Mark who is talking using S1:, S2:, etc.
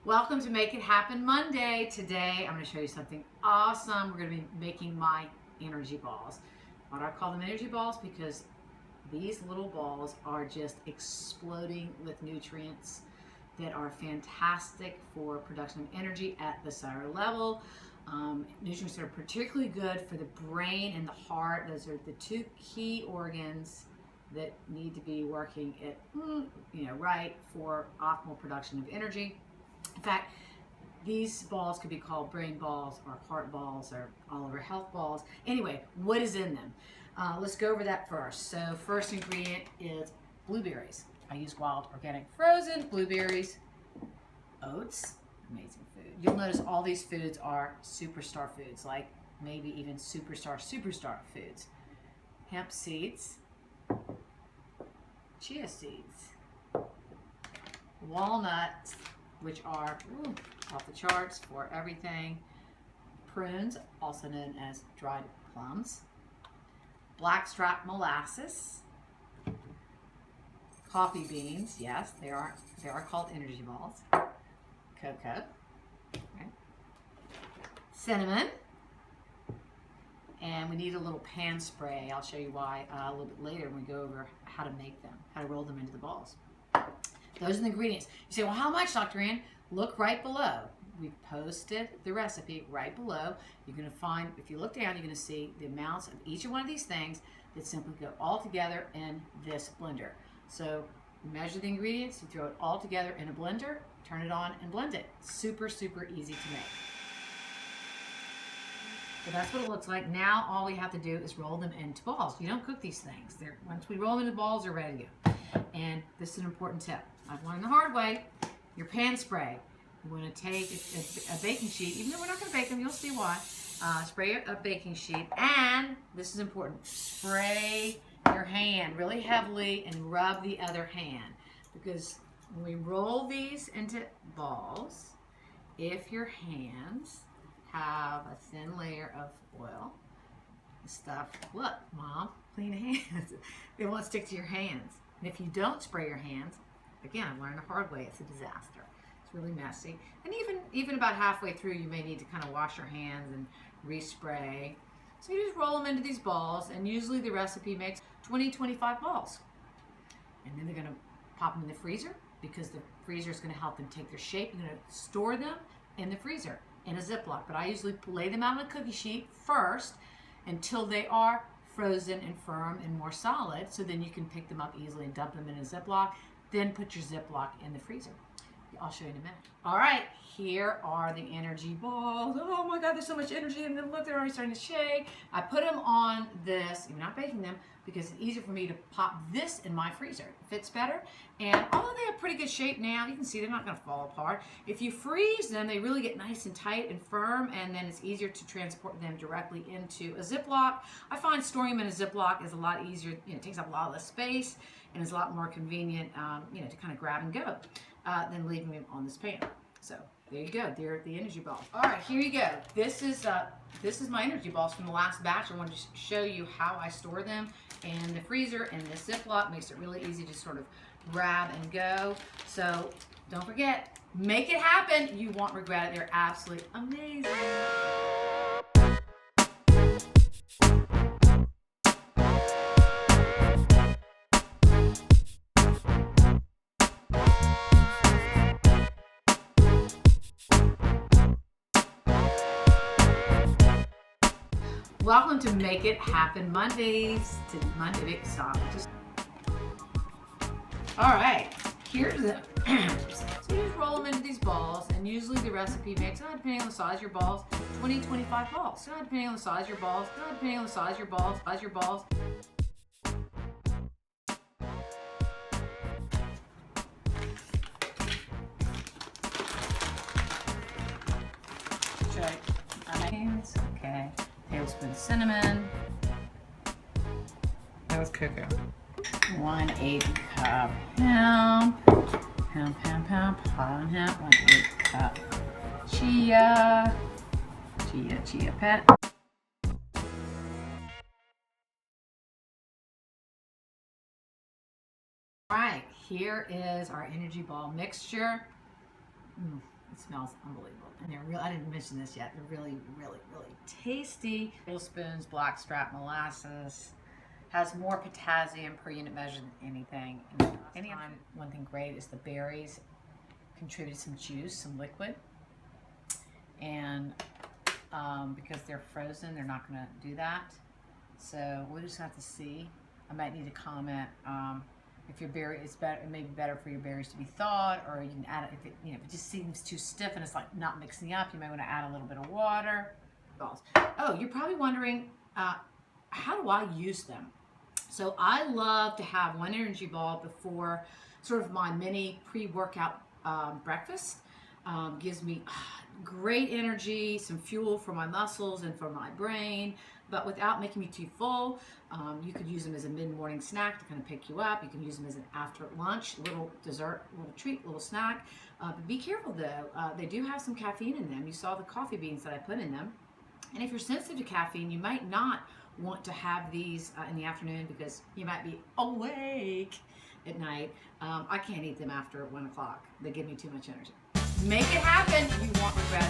S1: Welcome to Make It Happen Monday. Today I'm going to show you something awesome. We're going to be making my energy balls. Why do I call them energy balls? Because these little balls are just exploding with nutrients that are fantastic for production of energy at the cellular level. Nutrients that are particularly good for the brain and the heart. Those are the two key organs that need to be working at right for optimal production of energy. In fact, these balls could be called brain balls or heart balls or all over health balls. Anyway, what is in them? Let's go over that first. So first ingredient is blueberries. I use wild, organic, frozen blueberries, oats, amazing food. You'll notice all these foods are superstar foods, like maybe even superstar foods. Hemp seeds, chia seeds, walnuts, which are off the charts for everything. Prunes, also known as dried plums. Blackstrap molasses. Coffee beans, yes, they are called energy balls. Cocoa. Okay. Cinnamon. And we need a little pan spray. I'll show you why a little bit later when we go over how to make them, how to roll them into the balls. Those are the ingredients. You say, well, how much, Dr. Ann? Look right below. We've posted the recipe right below. You're going to find, if you look down, you're going to see the amounts of each one of these things that simply go all together in this blender. So you measure the ingredients, you throw it all together in a blender, turn it on and blend it. Super, super easy to make. So that's what it looks like. Now all we have to do is roll them into balls. You don't cook these things. Once we roll them into balls, they're ready to go. And this is an important tip. I've learned the hard way. Your pan spray. You want to take a baking sheet, even though we're not going to bake them, you'll see why. Spray a baking sheet, and this is important, spray your hand really heavily and rub the other hand. Because when we roll these into balls, if your hands have a thin layer of oil, stuff, look, Mom, clean hands. They won't stick to your hands. And if you don't spray your hands, again, I've learned the hard way, it's a disaster. It's really messy. And even about halfway through, you may need to kind of wash your hands and respray. So you just roll them into these balls, and usually the recipe makes 20-25 balls. And then they're going to pop them in the freezer, because the freezer is going to help them take their shape. You're going to store them in the freezer in a Ziploc. But I usually lay them out on a cookie sheet first until they are frozen and firm and more solid, so then you can pick them up easily and dump them in a Ziploc. Then put your Ziploc in the freezer. I'll show you in a minute. All right, here are the energy balls. Oh my God, there's so much energy in them. Look, they're already starting to shake. I put them on this, I'm not baking them, because it's easier for me to pop this in my freezer. It fits better. And although they have pretty good shape now, you can see they're not gonna fall apart. If you freeze them, they really get nice and tight and firm, and then it's easier to transport them directly into a Ziploc. I find storing them in a Ziploc is a lot easier, it takes up a lot less space, and is a lot more convenient, to kind of grab and go than leaving them on this pan. So there you go. They're the energy balls. All right, here you go. This is my energy balls from the last batch. I wanted to show you how I store them in the freezer, and this Ziploc makes it really easy to sort of grab and go. So don't forget, make it happen. You won't regret it. They're absolutely amazing. Welcome to Make It Happen Mondays. To Monday, big stop. All right, here's the. So you just roll them into these balls, and usually the recipe makes, depending on the size of your balls, 20-25 balls. So depending on the size of your balls, depending on the size of your balls, Check. Okay. Tablespoon cinnamon. That was cocoa. 1/8 cup hemp. Hemp. 1/8 cup chia pet. All right, here is our energy ball mixture. It smells unbelievable. And they're real, I didn't mention this yet, they're really, really, really tasty. Tablespoons blackstrap molasses. Has more potassium per unit measure than anything. One thing great is the berries contribute some juice, some liquid. And because they're frozen, they're not going to do that. So we'll just have to see. I might need to comment if your berry is better. It may be better for your berries to be thawed, or you can add it if it, if it just seems too stiff and it's like not mixing up. You may want to add a little bit of water. Oh, you're probably wondering, how do I use them? So I love to have one energy ball before sort of my mini pre-workout breakfast. Gives me great energy, some fuel for my muscles and for my brain, but without making me too full. You could use them as a mid-morning snack to kind of pick you up. You can use them as an after lunch, little dessert, little treat, little snack. But be careful though, they do have some caffeine in them. You saw the coffee beans that I put in them. And if you're sensitive to caffeine, you might not want to have these in the afternoon because you might be awake at night. I can't eat them after 1 o'clock. They give me too much energy. Make it happen. You won't regret it.